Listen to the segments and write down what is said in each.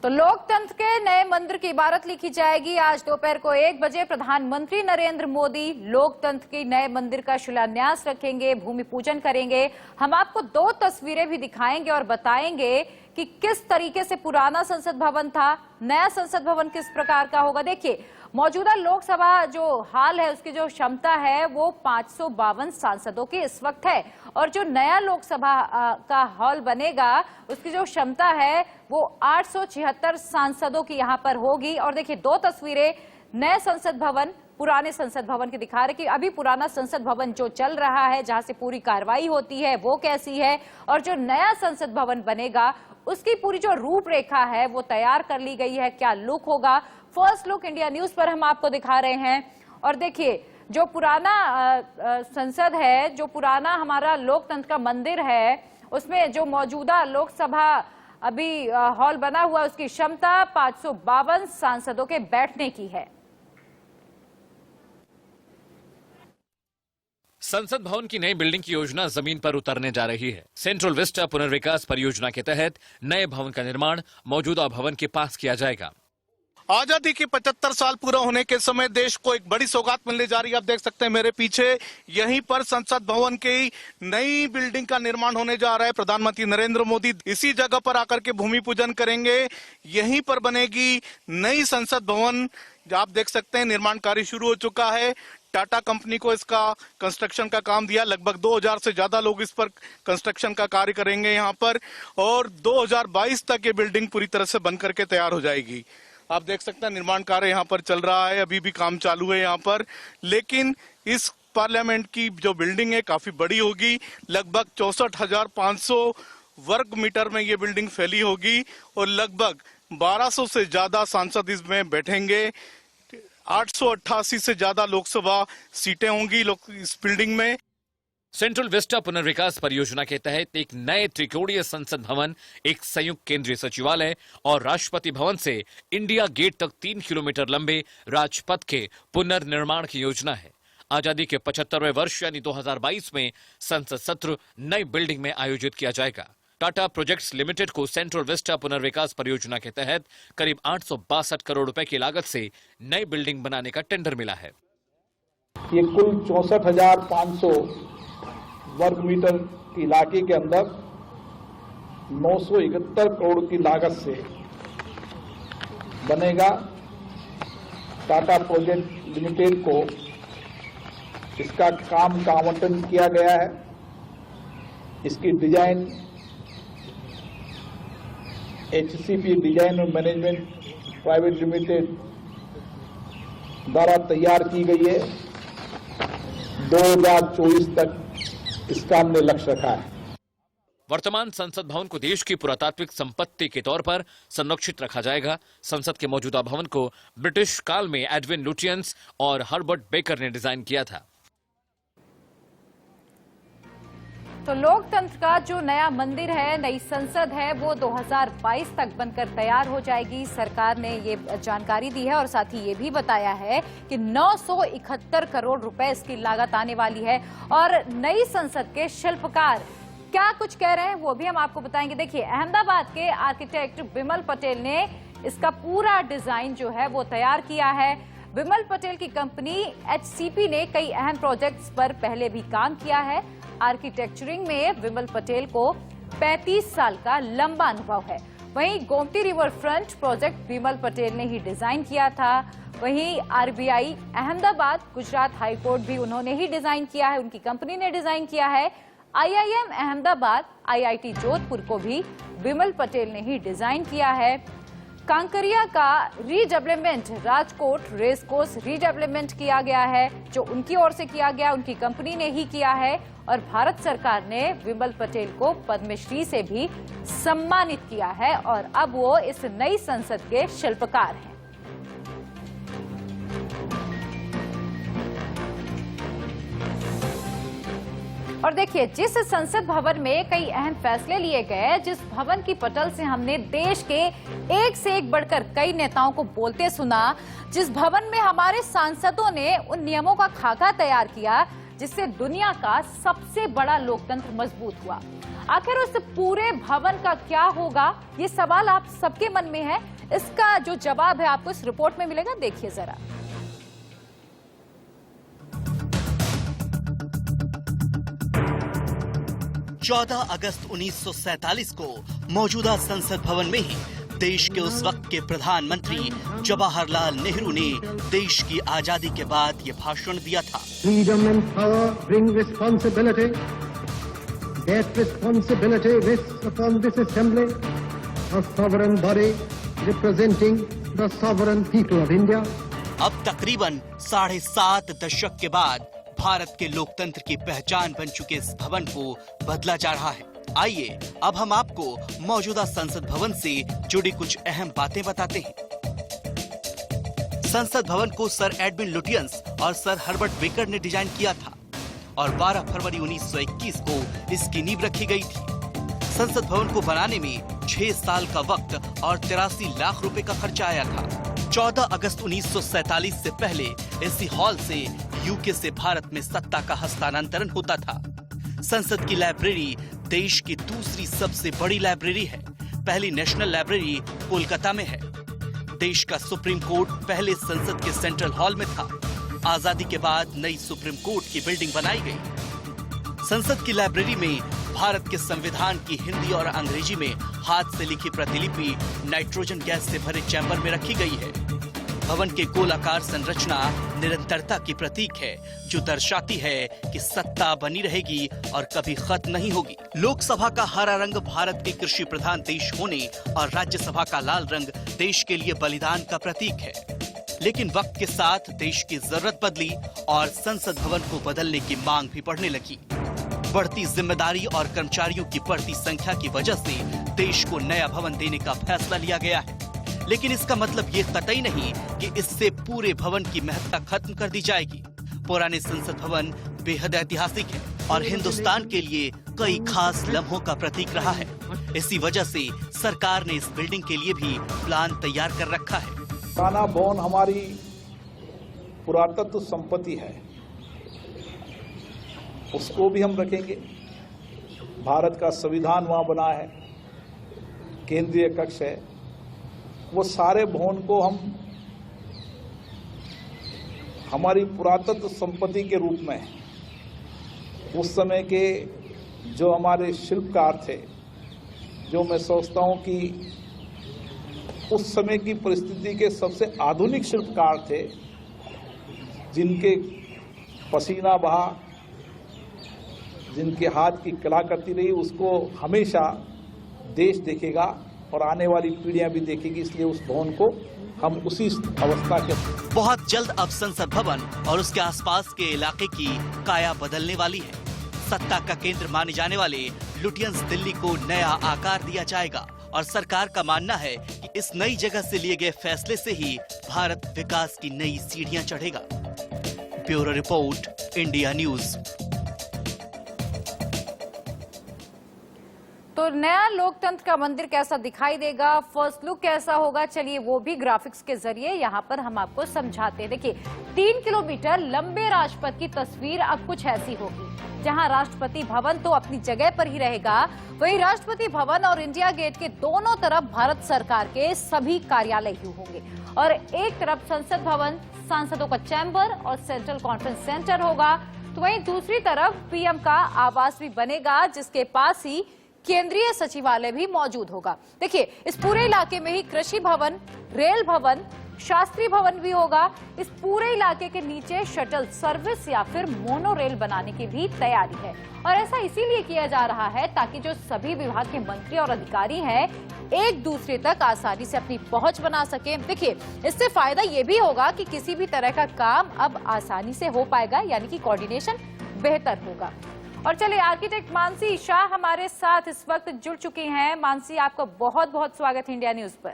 तो लोकतंत्र के नए मंत्र की इबारत लिखी जाएगी। आज दोपहर को 1 बजे प्रधानमंत्री नरेंद्र मोदी लोकतंत्र के नए मंदिर का शिलान्यास रखेंगे, भूमि पूजन करेंगे। हम आपको 2 तस्वीरें भी दिखाएंगे और बताएंगे कि किस तरीके से पुराना संसद भवन था, नया संसद भवन किस प्रकार का होगा। देखिए, मौजूदा लोकसभा जो हाल है उसकी जो क्षमता है वो 552 सांसदों की इस वक्त है, और जो नया लोकसभा का हॉल बनेगा उसकी जो क्षमता है वो 876 सांसदों की यहाँ पर होगी। और देखिए, 2 तस्वीरें नए संसद भवन, पुराने संसद भवन की दिखा रहे कि अभी पुराना संसद भवन जो चल रहा है, जहां से पूरी कार्रवाई होती है, वो कैसी है, और जो नया संसद भवन बनेगा उसकी पूरी जो रूपरेखा है वो तैयार कर ली गई है। क्या लुक होगा, फर्स्ट लुक इंडिया न्यूज पर हम आपको दिखा रहे हैं। और देखिए, जो पुराना संसद है, जो पुराना हमारा लोकतंत्र का मंदिर है, उसमें जो मौजूदा लोकसभा अभी हॉल बना हुआ उसकी क्षमता 552 सांसदों के बैठने की है। संसद भवन की नई बिल्डिंग की योजना जमीन पर उतरने जा रही है। सेंट्रल विस्टा पुनर्विकास परियोजना के तहत नए भवन का निर्माण मौजूदा भवन के पास किया जाएगा। आजादी के 75 साल पूरा होने के समय देश को एक बड़ी सौगात मिलने जा रही है। आप देख सकते हैं मेरे पीछे, यहीं पर संसद भवन की नई बिल्डिंग का निर्माण होने जा रहा है। प्रधानमंत्री नरेंद्र मोदी इसी जगह पर आकर के भूमि पूजन करेंगे। यहीं पर बनेगी नई संसद भवन। आप देख सकते हैं निर्माण कार्य शुरू हो चुका है। टाटा कंपनी को इसका कंस्ट्रक्शन का काम दिया। लगभग 2000 से ज्यादा लोग इस पर कंस्ट्रक्शन का कार्य करेंगे यहाँ पर, और 2022 तक ये बिल्डिंग पूरी तरह से बनकर के तैयार हो जाएगी। आप देख सकते हैं निर्माण कार्य यहाँ पर चल रहा है, अभी भी काम चालू है यहाँ पर। लेकिन इस पार्लियामेंट की जो बिल्डिंग है काफी बड़ी होगी। लगभग 64,500 वर्ग मीटर में ये बिल्डिंग फैली होगी, और लगभग 1200 से ज्यादा सांसद इसमें बैठेंगे। 888 से ज्यादा लोकसभा सीटें होंगी इस बिल्डिंग में। सेंट्रल विस्टा पुनर्विकास परियोजना के तहत एक नए त्रिकोणीय संसद भवन, एक संयुक्त केंद्रीय सचिवालय और राष्ट्रपति भवन से इंडिया गेट तक 3 किलोमीटर लंबे राजपथ के पुनर्निर्माण की योजना है। आजादी के 75वें वर्ष यानी 2022 में संसद सत्र नई बिल्डिंग में आयोजित किया जाएगा। टाटा प्रोजेक्ट्स लिमिटेड को सेंट्रल विस्टा पुनर्विकास परियोजना के तहत करीब 862 करोड़ रुपए की लागत से नई बिल्डिंग बनाने का टेंडर मिला है। ये कुल 64,500 वर्ग मीटर इलाके के अंदर 971 करोड़ की लागत से बनेगा। टाटा प्रोजेक्ट लिमिटेड को इसका काम का आवंटन किया गया है। इसकी डिजाइन HCP डिजाइन और मैनेजमेंट प्राइवेट लिमिटेड द्वारा तैयार की गई है। 2024 तक इसका हमने लक्ष्य रखा है। वर्तमान संसद भवन को देश की पुरातात्विक संपत्ति के तौर पर संरक्षित रखा जाएगा। संसद के मौजूदा भवन को ब्रिटिश काल में एडविन लुटियंस और हर्बर्ट बेकर ने डिजाइन किया था। तो लोकतंत्र का जो नया मंदिर है, नई संसद है, वो 2022 तक बनकर तैयार हो जाएगी। सरकार ने ये जानकारी दी है और साथ ही ये भी बताया है कि 971 करोड़ रुपए इसकी लागत आने वाली है। और नई संसद के शिल्पकार क्या कुछ कह रहे हैं वो भी हम आपको बताएंगे। देखिए, अहमदाबाद के आर्किटेक्ट विमल पटेल ने इसका पूरा डिजाइन जो है वो तैयार किया है। विमल पटेल की कंपनी HCP ने कई अहम प्रोजेक्ट्स पर पहले भी काम किया है। आर्किटेक्चरिंग में विमल पटेल को 35 साल का लंबा अनुभव है। वहीं गोमती रिवर फ्रंट प्रोजेक्ट विमल पटेल ने ही डिजाइन किया था। वहीं RBI Ahmedabad, Gujarat high court भी उन्होंने ही डिजाइन किया है, उनकी कंपनी ने डिजाइन किया है। IIM अहमदाबाद, IIT जोधपुर को भी विमल पटेल ने ही डिजाइन किया है। कांकरिया का redevelopment, Rajkot race course redevelopment किया गया है, जो उनकी ओर से किया गया, उनकी कंपनी ने ही किया है। और भारत सरकार ने विमल पटेल को पद्मश्री से भी सम्मानित किया है, और अब वो इस नई संसद के शिल्पकार हैं। और देखिए, जिस संसद भवन में कई अहम फैसले लिए गए, जिस भवन की पटल से हमने देश के एक से एक बढ़कर कई नेताओं को बोलते सुना, जिस भवन में हमारे सांसदों ने उन नियमों का खाका तैयार किया जिससे दुनिया का सबसे बड़ा लोकतंत्र मजबूत हुआ। आखिर उस पूरे भवन का क्या होगा, ये सवाल आप सबके मन में है। इसका जो जवाब है आपको इस रिपोर्ट में मिलेगा, देखिए जरा। चौदह अगस्त 1947 को मौजूदा संसद भवन में ही देश के उस वक्त के प्रधानमंत्री जवाहरलाल नेहरू ने देश की आजादी के बाद ये भाषण दिया था। Freedom and power bring responsibility. That responsibility rests upon this assembly, a sovereign body representing the sovereign people of India. अब तकरीबन 7.5 दशक के बाद भारत के लोकतंत्र की पहचान बन चुके इस भवन को बदला जा रहा है। आइए अब हम आपको मौजूदा संसद भवन से जुड़ी कुछ अहम बातें बताते हैं। संसद भवन को सर एडविन लुटियंस और सर हर्बर्ट बेकर ने डिजाइन किया था और 12 फरवरी 1921 को इसकी नींव रखी गई थी। संसद भवन को बनाने में 6 साल का वक्त और 83 लाख रुपए का खर्चा आया था। 14 अगस्त 1947 से पहले इसी हॉल से यूके से भारत में सत्ता का हस्तांतरण होता था। संसद की लाइब्रेरी देश की दूसरी सबसे बड़ी लाइब्रेरी है। पहली नेशनल लाइब्रेरी कोलकाता में है। देश का सुप्रीम कोर्ट पहले संसद के सेंट्रल हॉल में था। आजादी के बाद नई सुप्रीम कोर्ट की बिल्डिंग बनाई गई। संसद की लाइब्रेरी में भारत के संविधान की हिंदी और अंग्रेजी में हाथ से लिखी प्रतिलिपि नाइट्रोजन गैस से भरे चैम्बर में रखी गई है। भवन के गोलाकार संरचना निरंतरता की प्रतीक है, जो दर्शाती है कि सत्ता बनी रहेगी और कभी खत्म नहीं होगी। लोकसभा का हरा रंग भारत के कृषि प्रधान देश होने और राज्यसभा का लाल रंग देश के लिए बलिदान का प्रतीक है। लेकिन वक्त के साथ देश की जरूरत बदली और संसद भवन को बदलने की मांग भी बढ़ने लगी। बढ़ती जिम्मेदारी और कर्मचारियों की बढ़ती संख्या की वजह से देश को नया भवन देने का फैसला लिया गया है। लेकिन इसका मतलब ये कतई नहीं कि इससे पूरे भवन की महत्ता खत्म कर दी जाएगी। पुराने संसद भवन बेहद ऐतिहासिक है और हिंदुस्तान के लिए कई खास लम्हों का प्रतीक रहा है। इसी वजह से सरकार ने इस बिल्डिंग के लिए भी प्लान तैयार कर रखा है। पुराना भवन हमारी पुरातत्व संपत्ति है, उसको भी हम रखेंगे। भारत का संविधान वहाँ बना है, केंद्रीय कक्ष है, वो सारे भवन को हम हमारी पुरातत्व संपत्ति के रूप में, उस समय के जो हमारे शिल्पकार थे, जो मैं सोचता हूँ कि उस समय की परिस्थिति के सबसे आधुनिक शिल्पकार थे, जिनके पसीना बहा, जिनके हाथ की कला करती रही, उसको हमेशा देश देखेगा और आने वाली पीढ़ियां भी देखेगी। इसलिए उस भवन को हम उसी अवस्था के बहुत जल्द अब संसद भवन और उसके आसपास के इलाके की काया बदलने वाली है। सत्ता का केंद्र माने जाने वाले लुटियंस दिल्ली को नया आकार दिया जाएगा और सरकार का मानना है कि इस नई जगह से लिए गए फैसले से ही भारत विकास की नई सीढ़ियां चढ़ेगा। Bureau report, India news. तो नया लोकतंत्र का मंदिर कैसा दिखाई देगा, फर्स्ट लुक कैसा होगा, चलिए वो भी ग्राफिक्स के जरिए यहाँ पर हम आपको समझाते हैं। देखिए 3 किलोमीटर लंबे राजपथ की तस्वीर अब कुछ ऐसी होगी, जहां राष्ट्रपति भवन तो अपनी जगह पर ही रहेगा, वहीं राष्ट्रपति भवन और इंडिया गेट के दोनों तरफ भारत सरकार के सभी कार्यालय ही होंगे और एक तरफ संसद भवन, सांसदों का चैम्बर और सेंट्रल कॉन्फ्रेंस सेंटर होगा, तो वहीं दूसरी तरफ पीएम का आवास भी बनेगा, जिसके पास ही केंद्रीय सचिवालय भी मौजूद होगा। देखिए इस पूरे इलाके में ही कृषि भवन, रेल भवन, शास्त्री भवन भी होगा। इस पूरे इलाके के नीचे शटल सर्विस या फिर मोनो रेल बनाने की भी तैयारी है और ऐसा इसीलिए किया जा रहा है ताकि जो सभी विभाग के मंत्री और अधिकारी हैं एक दूसरे तक आसानी से अपनी पहुंच बना सके। देखिए इससे फायदा ये भी होगा कि किसी भी तरह का काम अब आसानी से हो पाएगा, यानी कि कोऑर्डिनेशन बेहतर होगा। और चलिए आर्किटेक्ट मानसी शाह हमारे साथ इस वक्त जुड़ चुकी हैं। मानसी, आपका बहुत बहुत स्वागत है इंडिया न्यूज पर।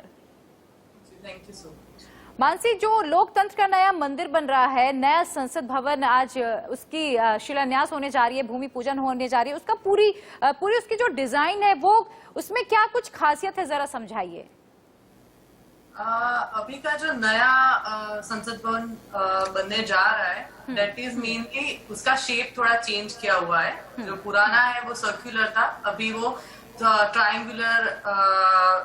Thank you so much. Mansi, जो लोकतंत्र का नया मंदिर बन रहा है, नया संसद भवन, आज उसकी शिलान्यास होने जा रही है, भूमि पूजन होने जा रही है, उसका पूरी उसकी जो डिजाइन है वो उसमें क्या कुछ खासियत है, जरा समझाइए। अभी का जो नया संसद भवन बनने जा रहा है, दैट इज मेनली उसका शेप थोड़ा चेंज किया हुआ है। जो पुराना है वो सर्कुलर था, अभी वो ट्रायंगुलर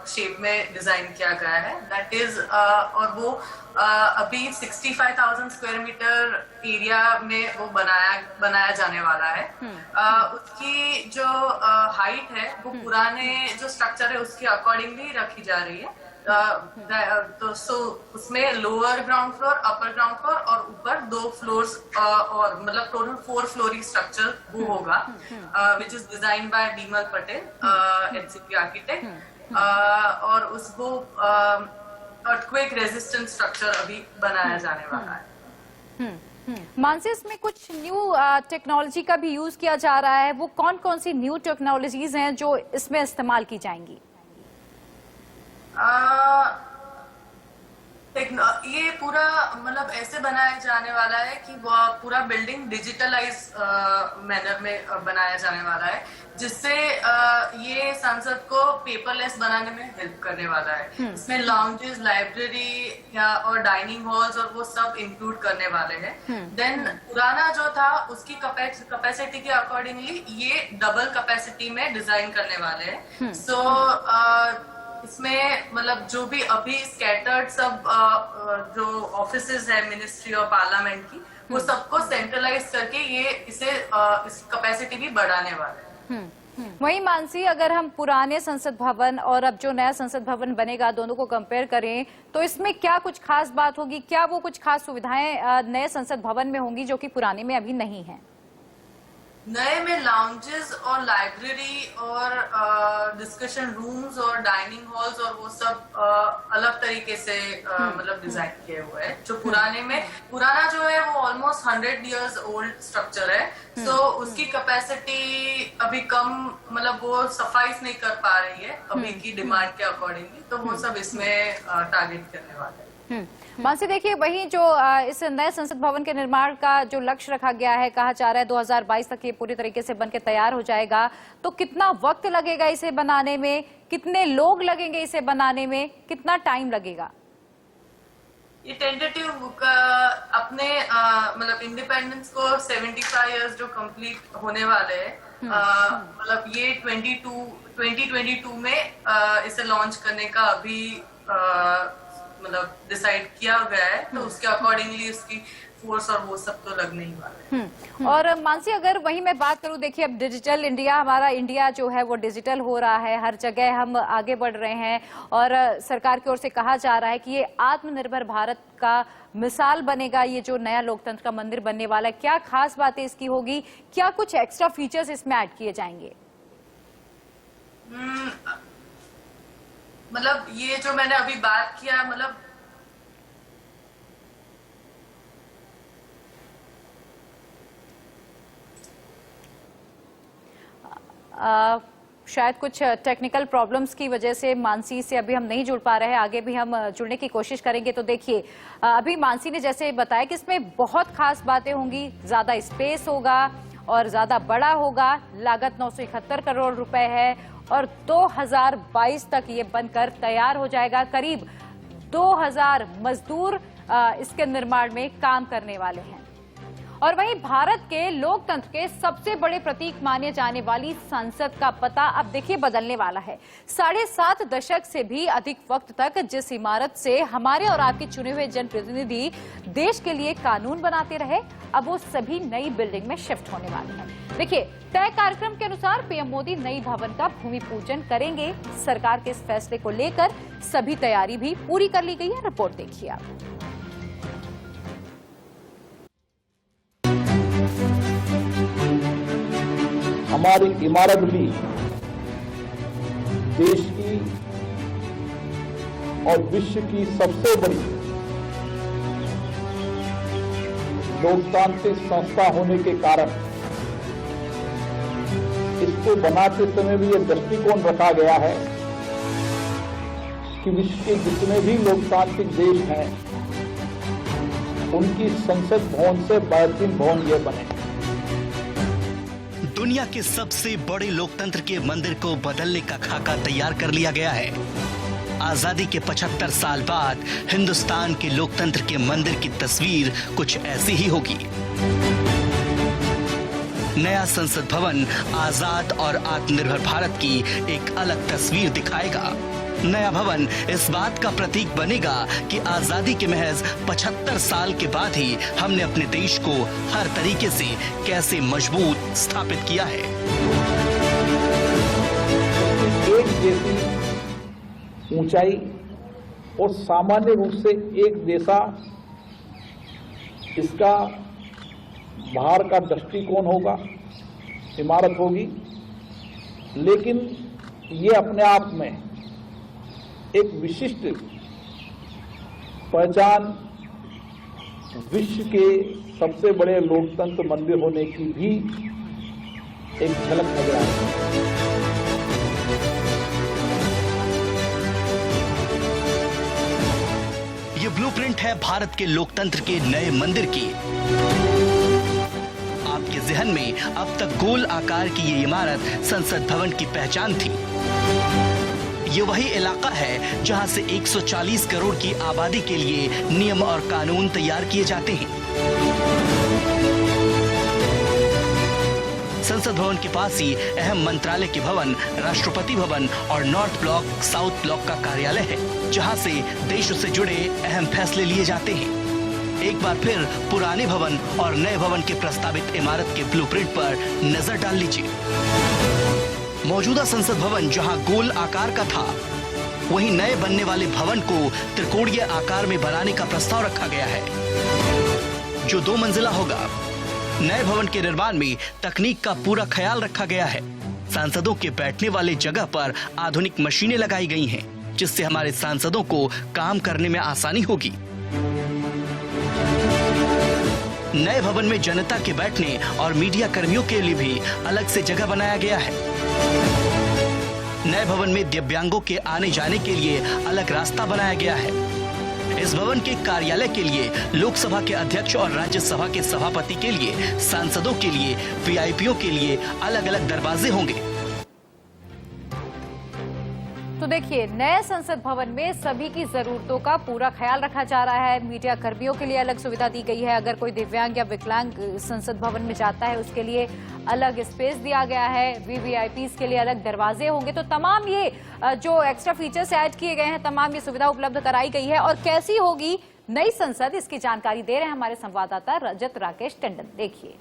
शेप में डिजाइन किया गया है। दैट इज और वो अभी 65,000 स्क्वायर मीटर एरिया में वो बनाया जाने वाला है। उसकी जो हाइट है वो पुराने जो स्ट्रक्चर है उसके अकॉर्डिंगली रखी जा रही है। तो उसमें lower ground floor, upper ground floor और ऊपर 2 फ्लोर्स और मतलब टोटल 4 फ्लोरी स्ट्रक्चर वो होगा, which is design by Bimal Patel HCP architect. और उसको अर्थक्वेक रेजिस्टेंट स्ट्रक्चर अभी बनाया जाने वाला है। मानसी, इसमें कुछ न्यू टेक्नोलॉजी का भी यूज किया जा रहा है, वो कौन कौन सी न्यू टेक्नोलॉजीज हैं जो इसमें इस्तेमाल की जाएंगी? ये पूरा मतलब ऐसे बनाया जाने वाला है कि वो पूरा बिल्डिंग डिजिटलाइज मैनर में बनाया जाने वाला है, जिससे ये संसद को पेपरलेस बनाने में हेल्प करने वाला है। इसमें लाउंजेस, लाइब्रेरी और डाइनिंग हॉल्स और वो सब इंक्लूड करने वाले हैं। देन पुराना जो था उसकी कैपेसिटी के अकॉर्डिंगली ये डबल कैपेसिटी में डिजाइन करने वाले हैं। सो इसमें मतलब जो भी अभी स्कैटर्ड सब जो ऑफिसेज है मिनिस्ट्री और पार्लियामेंट की, वो सबको सेंट्रलाइज करके ये इस कैपेसिटी भी बढ़ाने वाले हैं। वहीं मानसी, अगर हम पुराने संसद भवन और अब जो नया संसद भवन बनेगा दोनों को कंपेयर करें तो इसमें क्या कुछ खास बात होगी? क्या वो कुछ खास सुविधाएं नए संसद भवन में होंगी जो कि पुराने में अभी नहीं है? नए में लाउंजेस और लाइब्रेरी और डिस्कशन रूम्स और डाइनिंग हॉल्स और वो सब अलग तरीके से मतलब डिजाइन किए हुए हैं। जो पुराना जो है वो ऑलमोस्ट 100 इयर्स ओल्ड स्ट्रक्चर है। सो उसकी कैपेसिटी अभी कम, मतलब वो सफाइस नहीं कर पा रही है अभी की डिमांड के अकॉर्डिंगली, तो वो सब इसमें टारगेट करने वाले हैं। मानसी, देखिए वही जो इस नए संसद भवन के निर्माण का जो लक्ष्य रखा गया है, कहा जा रहा है 2022 तक ये पूरी तरीके से बनके तैयार हो जाएगा, तो कितना वक्त लगेगा इसे बनाने में? कितने लोग लगेंगे इसे बनाने में? कितना टाइम लगेगा? ये टेंटेटिव अपने मतलब इंडिपेंडेंस को 75 इयर्स जो कंप्लीट होने वाले हैं, मतलब ये 2022 में इसे लॉन्च करने का अभी मतलब डिसाइड किया गया है। तो उसके अकॉर्डिंगली उसकी फोर्स और वो सब तो लगने ही वाला है। और मानसी, अगर वही मैं बात करूं, देखिए अब डिजिटल इंडिया, हमारा इंडिया जो है वो डिजिटल हो रहा है, हर जगह हम आगे बढ़ रहे हैं और सरकार की ओर से कहा जा रहा है कि ये आत्मनिर्भर भारत का मिसाल बनेगा ये जो नया लोकतंत्र का मंदिर बनने वाला है। क्या खास बातें इसकी होगी? क्या कुछ एक्स्ट्रा फीचर्स इसमें ऐड किए जाएंगे? मतलब ये जो मैंने अभी बात किया, मतलब शायद कुछ टेक्निकल प्रॉब्लम्स की वजह से मानसी से अभी हम नहीं जुड़ पा रहे हैं, आगे भी हम जुड़ने की कोशिश करेंगे। तो देखिए अभी मानसी ने जैसे बताया कि इसमें बहुत खास बातें होंगी, ज्यादा स्पेस होगा और ज्यादा बड़ा होगा। लागत 971 करोड़ रुपए है और 2022 तक ये बनकर तैयार हो जाएगा। करीब 2000 मजदूर इसके निर्माण में काम करने वाले हैं। और वहीं भारत के लोकतंत्र के सबसे बड़े प्रतीक माने जाने वाली संसद का पता अब देखिए बदलने वाला है। 7.5 दशक से भी अधिक वक्त तक जिस इमारत से हमारे और आपके चुने हुए जनप्रतिनिधि देश के लिए कानून बनाते रहे, अब वो सभी नई बिल्डिंग में शिफ्ट होने वाले हैं। देखिए तय कार्यक्रम के अनुसार पीएम मोदी नई भवन का भूमि पूजन करेंगे। सरकार के इस फैसले को लेकर सभी तैयारी भी पूरी कर ली गई है। रिपोर्ट देखिए आप। हमारी इमारत भी देश की और विश्व की सबसे बड़ी लोकतांत्रिक संस्था होने के कारण इसको बनाते समय भी यह दृष्टिकोण रखा गया है कि विश्व के जितने भी लोकतांत्रिक देश हैं उनकी संसद भवन से बेहतरीन भवन यह बने। दुनिया के सबसे बड़े लोकतंत्र के मंदिर को बदलने का खाका तैयार कर लिया गया है। आजादी के 75 साल बाद हिंदुस्तान के लोकतंत्र के मंदिर की तस्वीर कुछ ऐसी ही होगी। नया संसद भवन आजाद और आत्मनिर्भर भारत की एक अलग तस्वीर दिखाएगा। नया भवन इस बात का प्रतीक बनेगा कि आजादी के महज 75 साल के बाद ही हमने अपने देश को हर तरीके से कैसे मजबूत स्थापित किया है। एक जैसी ऊंचाई और सामान्य रूप से एक जैसा इसका बाहर का दृष्टिकोण होगा, इमारत होगी, लेकिन ये अपने आप में एक विशिष्ट पहचान, विश्व के सबसे बड़े लोकतंत्र मंदिर होने की भी एक झलक नजर आती है। ये ब्लूप्रिंट है भारत के लोकतंत्र के नए मंदिर की। आपके जहन में अब तक गोल आकार की ये इमारत संसद भवन की पहचान थी। ये वही इलाका है जहां से 140 करोड़ की आबादी के लिए नियम और कानून तैयार किए जाते हैं। संसद भवन के पास ही अहम मंत्रालय के भवन, राष्ट्रपति भवन और नॉर्थ ब्लॉक, साउथ ब्लॉक का कार्यालय है, जहां से देश से जुड़े अहम फैसले लिए जाते हैं। एक बार फिर पुराने भवन और नए भवन के प्रस्तावित इमारत के ब्लूप्रिंट पर नजर डाल लीजिए। मौजूदा संसद भवन जहां गोल आकार का था, वहीं नए बनने वाले भवन को त्रिकोणीय आकार में बनाने का प्रस्ताव रखा गया है, जो 2 मंजिला होगा। नए भवन के निर्माण में तकनीक का पूरा ख्याल रखा गया है। सांसदों के बैठने वाले जगह पर आधुनिक मशीनें लगाई गई हैं, जिससे हमारे सांसदों को काम करने में आसानी होगी। नए भवन में जनता के बैठने और मीडिया कर्मियों के लिए भी अलग से जगह बनाया गया है। नए भवन में दिव्यांगों के आने जाने के लिए अलग रास्ता बनाया गया है। इस भवन के कार्यालय के लिए, लोकसभा के अध्यक्ष और राज्यसभा के सभापति के लिए, सांसदों के लिए, वीआईपीओ के लिए अलग अलग दरवाजे होंगे। तो देखिए, नए संसद भवन में सभी की जरूरतों का पूरा ख्याल रखा जा रहा है। मीडिया कर्मियों के लिए अलग सुविधा दी गई है। अगर कोई दिव्यांग या विकलांग संसद भवन में जाता है, उसके लिए अलग स्पेस दिया गया है। वीवीआईपीज के लिए अलग दरवाजे होंगे। तो तमाम ये जो एक्स्ट्रा फीचर्स ऐड किए गए हैं, तमाम ये सुविधा उपलब्ध कराई गई है। और कैसी होगी नई संसद, इसकी जानकारी दे रहे हैं हमारे संवाददाता रजत राकेश टंडन। देखिए,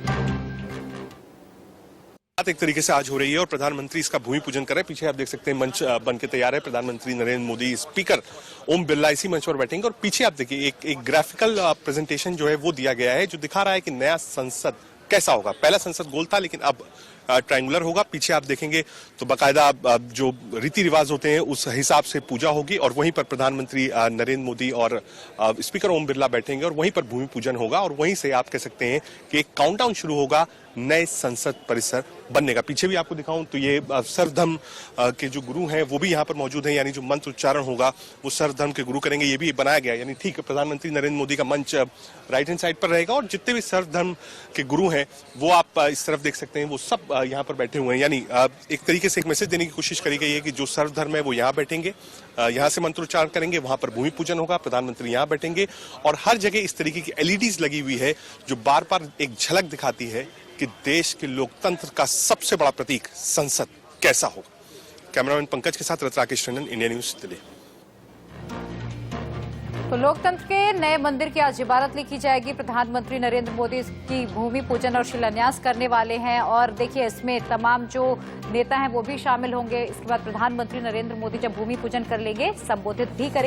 एक तरीके से आज हो रही है और प्रधानमंत्री इसका भूमि पूजन कर रहे हैं। पीछे आप देख सकते हैं मंच बन के तैयार है। प्रधानमंत्री नरेंद्र मोदी, स्पीकर ओम बिरला इसी मंच पर बैठेंगे। और पीछे आप देखिए एक ग्राफिकल प्रेजेंटेशन जो है वो दिया गया है, जो दिखा रहा है कि नया संसद कैसा होगा। पहला संसद गोल था, लेकिन अब ट्रायंगुलर होगा। पीछे आप देखेंगे तो बाकायदा जो रीति रिवाज होते हैं उस हिसाब से पूजा होगी और वहीं पर प्रधानमंत्री नरेंद्र मोदी और स्पीकर ओम बिरला बैठेंगे और वहीं पर भूमि पूजन होगा। और वहीं से आप कह सकते हैं कि एक काउंटडाउन शुरू होगा नए संसद परिसर बनने का। पीछे भी आपको दिखाऊं तो ये सर्वधर्म के जो गुरु हैं वो भी यहाँ पर मौजूद हैं, यानी जो मंत्र उच्चारण होगा वो सर्वधर्म के गुरु करेंगे। ये भी बनाया गया, यानी ठीक प्रधानमंत्री नरेंद्र मोदी का मंच राइट हैंड साइड पर रहेगा और जितने भी सर्वधर्म के गुरु हैं वो आप इस तरफ देख सकते हैं, वो सब यहाँ पर बैठे हुए हैं। यानी एक तरीके से एक मैसेज देने की कोशिश करी गई है कि जो सर्वधर्म है वो यहाँ बैठेंगे, यहाँ से मंत्रोच्चारण करेंगे, वहां पर भूमि पूजन होगा, प्रधानमंत्री यहाँ बैठेंगे। और हर जगह इस तरीके की एलईडीज लगी हुई है जो बार बार एक झलक दिखाती है कि देश के लोकतंत्र का सबसे बड़ा प्रतीक संसद कैसा होगा। कैमरामैन पंकज के साथ रजत राकेश टंडन, इंडिया न्यूज दिल्ली। तो लोकतंत्र के नए मंदिर की आज इबारत लिखी जाएगी। प्रधानमंत्री नरेंद्र मोदी की भूमि पूजन और शिलान्यास करने वाले हैं। और देखिए, इसमें तमाम जो नेता हैं वो भी शामिल होंगे। इसके बाद प्रधानमंत्री नरेंद्र मोदी जब भूमि पूजन कर लेंगे, संबोधित भी करेंगे।